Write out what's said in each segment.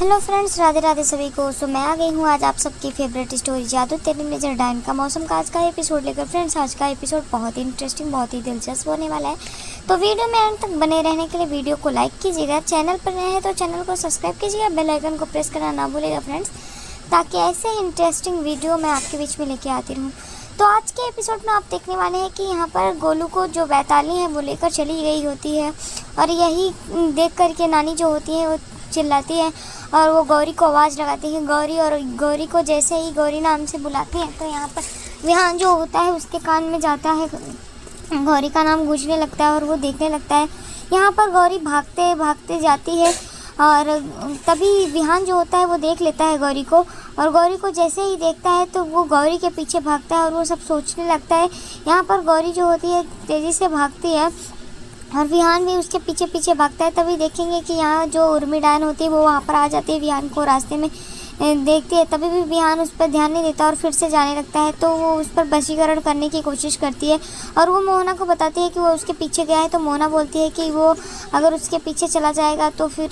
Hello friends, Radhe Radhe सभी को। सो मैं आ गई हूँ आज आप सबकी फेवरेट स्टोरी जादू तेरे नजर डायन का मौसम का आज का एपिसोड लेकर। फ्रेंड्स, आज का एपिसोड बहुत ही इंटरेस्टिंग, बहुत ही दिलचस्प होने वाला है, तो वीडियो में अंत तक बने रहने के लिए वीडियो को लाइक कीजिएगा। चैनल पर नए हैं तो चैनल को सब्सक्राइब कीजिएगा, बेल आइकन को प्रेस करना ना भूलिएगा फ्रेंड्स, ताकि ऐसे ही इंटरेस्टिंग वीडियो मैं आपके बीच में लेके आती रहूँ। तो आज के एपिसोड में आप देखने वाले हैं कि यहाँ पर गोलू को जो वैताली है वो लेकर चली गई होती है, और यही देख कर के नानी जो होती है वो चिल्लाती है और वो गौरी को आवाज़ लगाती है गौरी, और गौरी को जैसे ही गौरी नाम से बुलाते हैं तो यहाँ पर विहान जो होता है उसके कान में जाता है, गौरी का नाम गूंजने लगता है और वो देखने लगता है। यहाँ पर गौरी भागते भागते जाती है और तभी विहान जो होता है वो देख लेता है गौरी को, और गौरी को जैसे ही देखता है तो वो गौरी के पीछे भागता है और वो सब सोचने लगता है। यहाँ पर गौरी जो होती है तेज़ी से भागती है और विहान भी उसके पीछे पीछे भागता है। तभी देखेंगे कि यहाँ जो उर्मी डायन होती है वो वहाँ पर आ जाती है, विहान को रास्ते में देखती है। तभी भी विहान उस पर ध्यान नहीं देता और फिर से जाने लगता है, तो वो उस पर वशीकरण करने की कोशिश करती है और वो मोहना को बताती है कि वो उसके पीछे गया है। तो मोहना बोलती है कि वो अगर उसके पीछे चला जाएगा तो फिर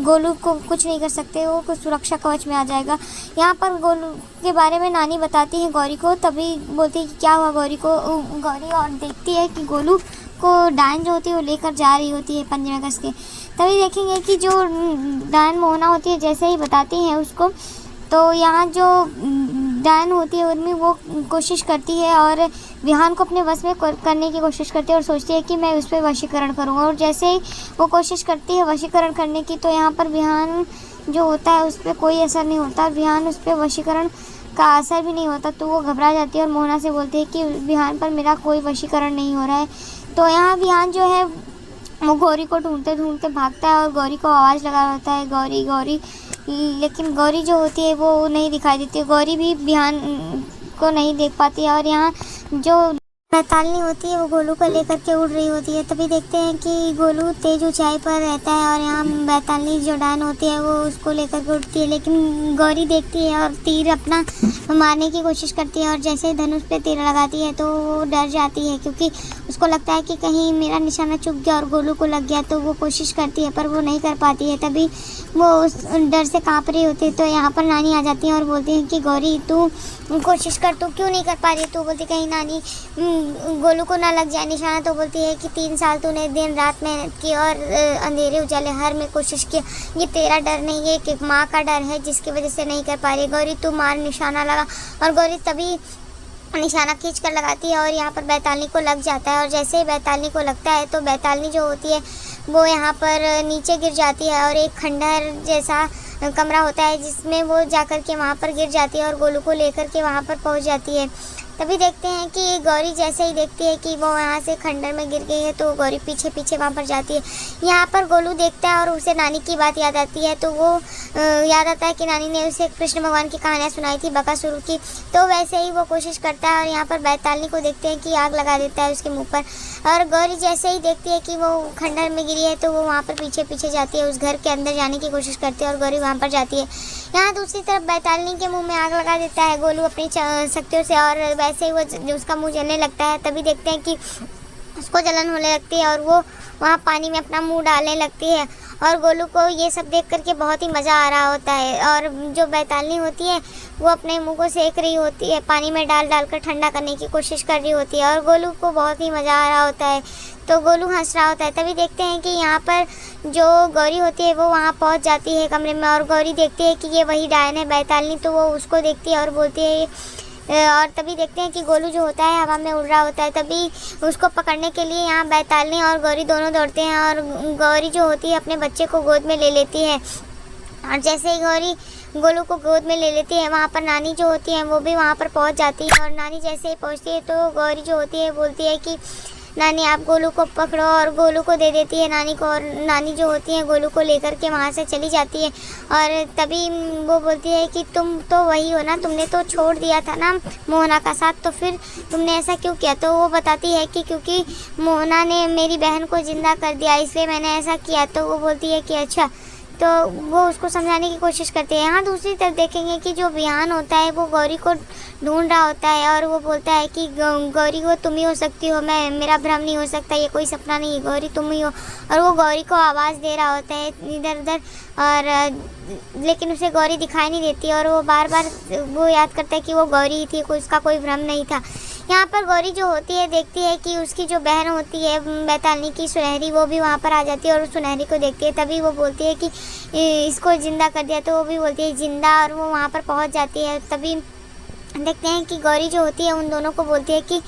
गोलू को कुछ नहीं कर सकते, वो कुछ सुरक्षा कवच में आ जाएगा। यहाँ पर गोलू के बारे में नानी बताती है गौरी को, तभी बोलती है कि क्या हुआ गौरी को। गौरी और देखती है कि गोलू को डायन जो होती है वो लेकर जा रही होती है पंजे में कस के। तभी देखेंगे कि जो डायन मोहना होती है जैसे ही बताती हैं उसको, तो यहाँ जो डायन होती है उनमें वो कोशिश करती है और विहान को अपने वश में करने की कोशिश करती है और सोचती है कि मैं उस पर वशीकरण करूँगा। और जैसे ही वो कोशिश करती है वशीकरण करने की, तो यहाँ पर विहान जो होता है उस पर कोई असर नहीं होता, विहान उस पर वशीकरण का असर भी नहीं होता। तो वो घबरा जाती है और मोहना से बोलती है कि विहान पर मेरा कोई वशीकरण नहीं हो रहा है। तो यहाँ विहान जो है वो गौरी को ढूंढते ढूंढते भागता है और गौरी को आवाज़ लगा होता है गौरी गौरी, लेकिन गौरी जो होती है वो नहीं दिखाई देती। गौरी भी विहान को नहीं देख पाती है और यहाँ जो वैताली होती है वो गोलू को लेकर के उड़ रही होती है। तभी देखते हैं कि गोलू तेज ऊंचाई पर रहता है और यहाँ वैताली जो डायन होती है वो उसको लेकर के उड़ती है, लेकिन गौरी देखती है और तीर अपना मारने की कोशिश करती है और जैसे ही धनुष पे तीर लगाती है तो वो डर जाती है, क्योंकि उसको लगता है कि कहीं मेरा निशाना चूक गया और गोलू को लग गया। तो वो कोशिश करती है पर वो नहीं कर पाती है, तभी वो उस डर से काँप रही होती है। तो यहाँ पर नानी आ जाती है और बोलती है कि गौरी तू कोशिश कर, तू क्यों नहीं कर पा रही। तो बोलती कहीं नानी गोलू को ना लग जाए निशाना। तो बोलती है कि 3 साल तूने दिन रात मेहनत की और अंधेरे उजाले हर में कोशिश की, ये तेरा डर नहीं है कि माँ का डर है जिसकी वजह से नहीं कर पा रही। गौरी तू मार, निशाना लगा। और गौरी तभी निशाना खींच कर लगाती है और यहाँ पर वैताली को लग जाता है। और जैसे ही वैताली को लगता है तो वैताली जो होती है वो यहाँ पर नीचे गिर जाती है और एक खंडहर जैसा कमरा होता है जिसमें वो जाकर के वहाँ पर गिर जाती है और गोलू को लेकर के वहाँ पर पहुँच जाती है। तभी देखते हैं कि गौरी जैसे ही देखती है कि वो यहाँ से खंडर में गिर गई है तो गौरी पीछे पीछे वहाँ पर जाती है। यहाँ पर गोलू देखता है और उसे नानी की बात याद आती है, तो वो याद आता है कि नानी ने उसे कृष्ण भगवान की कहानियाँ सुनाई थी बकासुर की। तो वैसे ही वो कोशिश करता है और यहाँ पर वैताली को देखते हैं कि आग लगा देता है उसके मुँह पर। और गौरी जैसे ही देखती है कि वो खंडर में गिरी है तो वो वहाँ पर पीछे पीछे जाती है, उस घर के अंदर जाने की कोशिश करती है और गौरी वहाँ पर जाती है। यहाँ दूसरी तरफ वैताली के मुंह में आग लगा देता है गोलू अपनी शक्तियों से और वैसे ही वो उसका मुंह जलने लगता है। तभी देखते हैं कि उसको जलन होने लगती है और वो वहाँ पानी में अपना मुंह डालने लगती है और गोलू को ये सब देख करके बहुत ही मज़ा आ रहा होता है। और जो वैताली होती है वो अपने मुंह को सेक रही होती है, पानी में डाल डाल कर ठंडा करने की कोशिश कर रही होती है और गोलू को बहुत ही मज़ा आ रहा होता है, तो गोलू हंस रहा होता है। तभी देखते हैं कि यहाँ पर जो गौरी होती है वो वहाँ पहुँच जाती है कमरे में और गौरी देखती है कि ये वही डायन है वैताली, तो वो उसको देखती है और बोलती है। और तभी देखते हैं कि गोलू जो होता है हवा में उड़ रहा होता है, तभी उसको पकड़ने के लिए यहाँ वैताली और गौरी दोनों दौड़ते हैं और गौरी जो होती है अपने बच्चे को गोद में ले लेती है। और जैसे ही गौरी गोलू को गोद में ले लेती है वहाँ पर नानी जो होती है वो भी वहाँ पर पहुँच जाती है और नानी जैसे ही पहुँचती है तो गौरी जो होती है बोलती है कि नानी आप गोलू को पकड़ो और गोलू को दे देती है नानी को, और नानी जो होती है गोलू को लेकर के वहाँ से चली जाती है। और तभी वो बोलती है कि तुम तो वही हो ना, तुमने तो छोड़ दिया था ना मोहना का साथ, तो फिर तुमने ऐसा क्यों किया। तो वो बताती है कि क्योंकि मोहना ने मेरी बहन को ज़िंदा कर दिया इसलिए मैंने ऐसा किया। तो वो बोलती है कि अच्छा तो वो उसको समझाने की कोशिश करती है। यहाँ दूसरी तरफ देखेंगे कि जो विहान होता है वो गौरी को ढूंढ रहा होता है और वो बोलता है कि गौरी वो तुम ही हो सकती हो, मेरा भ्रम नहीं हो सकता, ये कोई सपना नहीं है, गौरी तुम ही हो। और वो गौरी को आवाज़ दे रहा होता है इधर उधर, और लेकिन उसे गौरी दिखाई नहीं देती और वो बार बार वो याद करता है कि वो गौरी ही थी, उसका कोई भ्रम नहीं था। यहाँ पर गौरी जो होती है देखती है कि उसकी जो बहन होती है बैतालनी की सुनहरी, वो भी वहाँ पर आ जाती है और उस सुनहरी को देखती है। तभी वो बोलती है कि इसको ज़िंदा कर दिया, तो वो भी बोलती है ज़िंदा, और वो वहाँ पर पहुँच जाती है। तभी देखते हैं कि गौरी जो होती है उन दोनों को बोलती है कि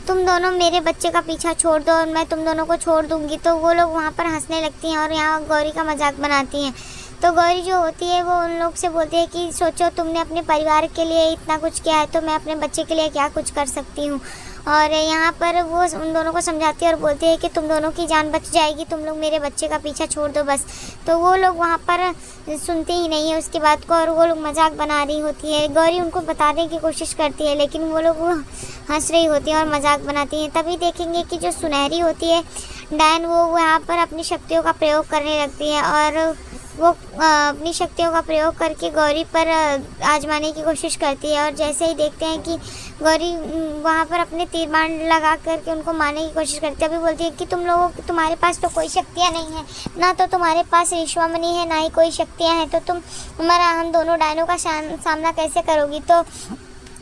तुम दोनों मेरे बच्चे का पीछा छोड़ दो और मैं तुम दोनों को छोड़ दूँगी। तो वो लोग वहाँ पर हंसने लगती हैं और यहाँ गौरी का मजाक बनाती हैं। तो गौरी जो होती है वो उन लोग से बोलती है कि सोचो तुमने अपने परिवार के लिए इतना कुछ किया है, तो मैं अपने बच्चे के लिए क्या कुछ कर सकती हूँ। और यहाँ पर वो उन दोनों को समझाती है और बोलती है कि तुम दोनों की जान बच जाएगी, तुम लोग मेरे बच्चे का पीछा छोड़ दो बस। तो वो लोग वहाँ पर सुनते ही नहीं है उसकी बात को, और वो लोग मजाक बना रही होती है। गौरी उनको बताने की कोशिश करती है लेकिन वो लोग हंस रही होती हैं और मजाक बनाती हैं। तभी देखेंगे कि जो सुनहरी होती है डायन, वो यहाँ पर अपनी शक्तियों का प्रयोग करने लगती है और वो अपनी शक्तियों का प्रयोग करके गौरी पर आजमाने की कोशिश करती है। और जैसे ही देखते हैं कि गौरी वहाँ पर अपने तीर बाण लगा करके उनको मारने की कोशिश करती है, अभी बोलती है कि तुम्हारे पास तो कोई शक्तियाँ नहीं है, ना तो तुम्हारे पास ऋषवामणि है, ना ही कोई शक्तियाँ हैं, तो हम दोनों डायनों का सामना कैसे करोगी। तो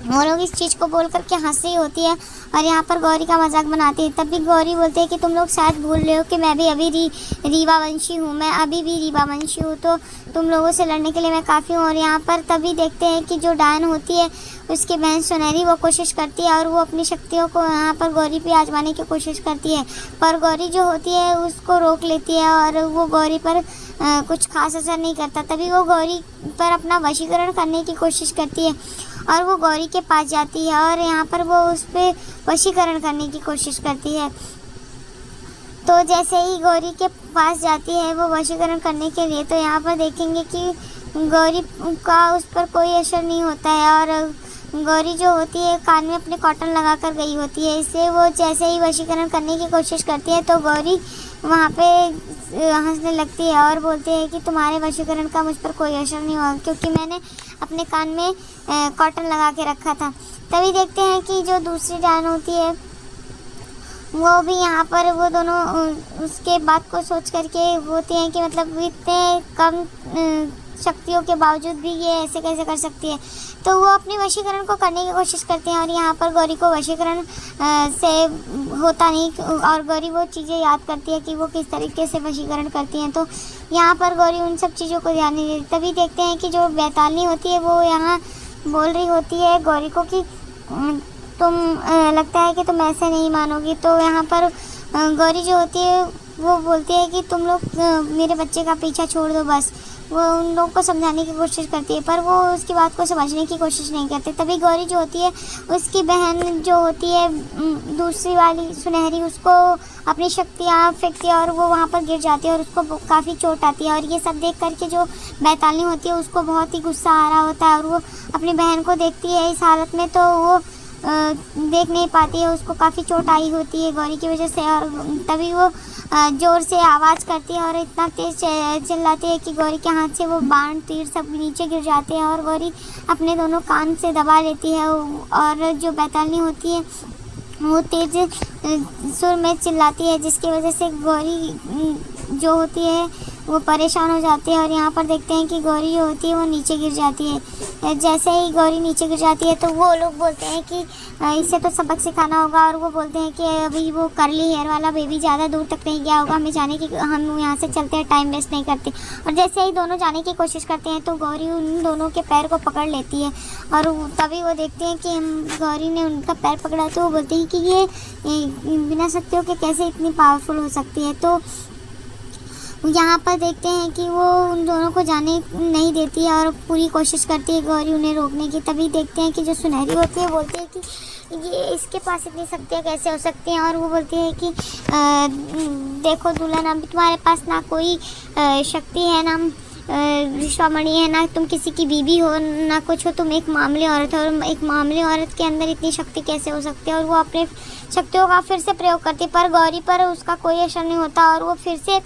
वो लोग इस चीज़ को बोल करके हंस रही होती है और यहाँ पर गौरी का मजाक बनाती है। तभी गौरी बोलती है कि तुम लोग शायद भूल रहे हो कि मैं भी अभी रीवावंशी हूँ, मैं अभी भी रीवावंशी हूँ, तो तुम लोगों से लड़ने के लिए मैं काफ़ी हूँ। और यहाँ पर तभी देखते हैं कि जो डायन होती है उसकी बहन सुनहरी वो कोशिश करती है और वो अपनी शक्तियों को यहाँ पर गौरी पे आजमाने की कोशिश करती है, पर गौरी जो होती है उसको रोक लेती है और वो गौरी पर कुछ खास असर नहीं करता। तभी वो गौरी पर अपना वशीकरण करने की कोशिश करती है और वो गौरी के पास जाती है और यहाँ पर वो उस पर वशीकरण करने की कोशिश करती है। तो जैसे ही गौरी के पास जाती है वो वशीकरण करने के लिए, तो यहाँ पर देखेंगे कि गौरी का उस पर कोई असर नहीं होता है और गौरी जो होती है कान में अपने कॉटन लगा कर गई होती है। इसलिए वो जैसे ही वशीकरण करने की कोशिश करती है तो गौरी वहाँ पे हंसने लगती है और बोलती है कि तुम्हारे वशीकरण का मुझ पर कोई असर नहीं हुआ, क्योंकि मैंने अपने कान में कॉटन लगा के रखा था। तभी देखते हैं कि जो दूसरी डायन होती है वो भी यहाँ पर वो दोनों उसके बात को सोच करके होती हैं कि मतलब इतने कम शक्तियों के बावजूद भी ये ऐसे कैसे कर सकती है। तो वो अपने वशीकरण को करने की कोशिश करते हैं और यहाँ पर गौरी को वशीकरण से होता नहीं और गौरी वो चीज़ें याद करती है कि वो किस तरीके से वशीकरण करती हैं। तो यहाँ पर गौरी उन सब चीज़ों को ध्यान नहीं देती। तभी देखते हैं कि जो बैतालनी होती है वो यहाँ बोल रही होती है गौरी को कि तुम लगता है कि तुम ऐसे नहीं मानोगी। तो यहाँ पर गौरी जो होती है वो बोलती है कि तुम लोग मेरे बच्चे का पीछा छोड़ दो बस। वो उन लोगों को समझाने की कोशिश करती है पर वो उसकी बात को समझने की कोशिश नहीं करते। तभी गौरी जो होती है उसकी बहन जो होती है दूसरी वाली सुनहरी उसको अपनी शक्तियाँ फेंकती है और वो वहाँ पर गिर जाती है और उसको काफ़ी चोट आती है। और ये सब देख करके जो बैतालनी होती है उसको बहुत ही गुस्सा आ रहा होता है और वो अपनी बहन को देखती है इस हालत में, तो वो देख नहीं पाती है, उसको काफ़ी चोट आई होती है गौरी की वजह से। और तभी वो ज़ोर से आवाज़ करती है और इतना तेज़ चिल्लाती है कि गौरी के हाथ से वो बाण तीर सब नीचे गिर जाते हैं और गौरी अपने दोनों कान से दबा लेती है। और जो बैतालनी होती है वो तेज सुर में चिल्लाती है जिसकी वजह से गौरी जो होती है वो परेशान हो जाती है। और यहाँ पर देखते हैं कि गौरी जो होती है वो नीचे गिर जाती है। जैसे ही गौरी नीचे गिर जाती है तो वो लोग बोलते हैं कि इसे तो सबक सिखाना होगा और वो बोलते हैं कि अभी वो करली हेयर वाला बेबी ज़्यादा दूर तक नहीं गया होगा, हमें जाने की, हम यहाँ से चलते हैं, टाइम वेस्ट नहीं करते। और जैसे ही दोनों जाने की कोशिश करते हैं तो गौरी उन दोनों के पैर को पकड़ लेती है और तभी वो देखते हैं कि गौरी ने उनका पैर पकड़ा तो वो बोलते हैं कि ये बिना शक्तियों के कैसे इतनी पावरफुल हो सकती है। तो यहाँ पर देखते हैं कि वो उन दोनों को जाने नहीं देती है और पूरी कोशिश करती है गौरी उन्हें रोकने की। तभी देखते हैं कि जो सुनहरी होती है बोलती है कि ये इसके पास इतनी शक्तियाँ कैसे हो सकती हैं। और वो बोलती है कि देखो दुल्हन, अभी तुम्हारे पास ना कोई शक्ति है, ना ऋषवामणि है, ना तुम किसी की बीवी हो, ना कुछ हो, तुम एक मामूली औरत हो और एक मामूली औरत के अंदर इतनी शक्ति कैसे हो सकती है। और वो अपने शक्तियों का फिर से प्रयोग करती है पर गौरी पर उसका कोई असर नहीं होता और वो फिर से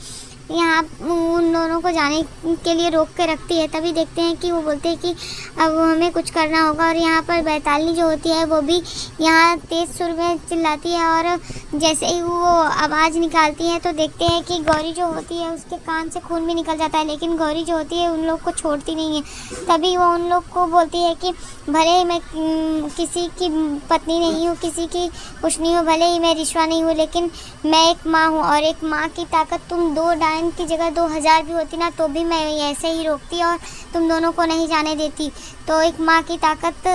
यहाँ उन दोनों को जाने के लिए रोक के रखती है। तभी देखते हैं कि वो बोलते हैं कि अब हमें कुछ करना होगा। और यहाँ पर बैतालनी जो होती है वो भी यहाँ तेज़ सुर में चिल्लाती है, और जैसे ही वो आवाज़ निकालती है तो देखते हैं कि गौरी जो होती है उसके कान से खून भी निकल जाता है, लेकिन गौरी जो होती है उन लोग को छोड़ती नहीं है। तभी वो उन लोग को बोलती है कि भले ही मैं किसी की पत्नी नहीं हूँ, किसी की कुछ नहीं हूँ, भले ही मैं रिश्वा नहीं हूँ, लेकिन मैं एक माँ हूँ, और एक माँ की ताकत तुम 2 डायन की जगह 2000 भी होती ना तो भी मैं ऐसे ही रोकती और तुम दोनों को नहीं जाने देती। तो एक माँ की ताकत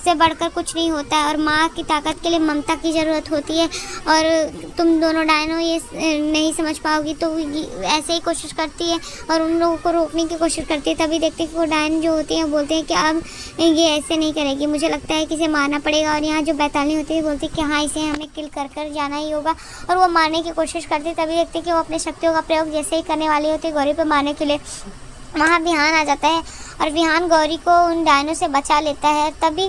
से बढ़कर कुछ नहीं होता है, और माँ की ताकत के लिए ममता की ज़रूरत होती है। और तुम दोनों डायनो ये नहीं समझ पाओगी, तो ऐसे ही कोशिश करती है और उन लोगों को रोकने की कोशिश करती है। तभी देखते हैं कि वो डायन जो होती हैं बोलते हैं कि अब ये ऐसे नहीं करेगी, मुझे लगता है कि इसे मारना पड़ेगा। और यहाँ जो बैतालनी होती है बोलती है कि हाँ, इसे हमें किल कर जाना ही होगा, और वो मारने की कोशिश करती है। तभी देखते हैं कि वो अपने शक्तियों का प्रयोग जैसे ही करने वाली होती है गौरी पर मारने के लिए, वहाँ विहान आ जाता है और विहान गौरी को उन डायनों से बचा लेता है। तभी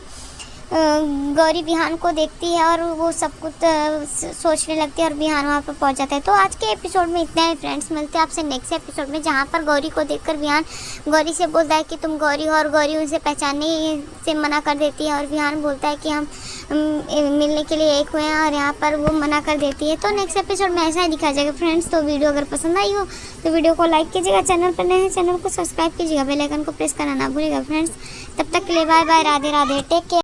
गौरी विहान को देखती है और वो सब कुछ सोचने लगती है, और विहान वहाँ पर पहुँच जाता है। तो आज के एपिसोड में इतना ही फ्रेंड्स, मिलते हैं आपसे नेक्स्ट एपिसोड में, जहाँ पर गौरी को देखकर विहान गौरी से बोलता है कि तुम गौरी हो, और गौरी उसे पहचानने से मना कर देती है। और विहान बोलता है कि हम मिलने के लिए एक हुए हैं, और यहाँ पर वो मना कर देती है। तो नेक्स्ट एपिसोड में ऐसा ही दिखाया जाएगा फ्रेंड्स। तो वीडियो अगर पसंद आई हो तो वीडियो को लाइक कीजिएगा, चैनल पर नए हैं चैनल को सब्सक्राइब कीजिएगा, बेल आइकन को प्रेस करना ना भूलिएगा फ्रेंड्स। तब तक के लिए bye bye, Radhe Radhe, take care.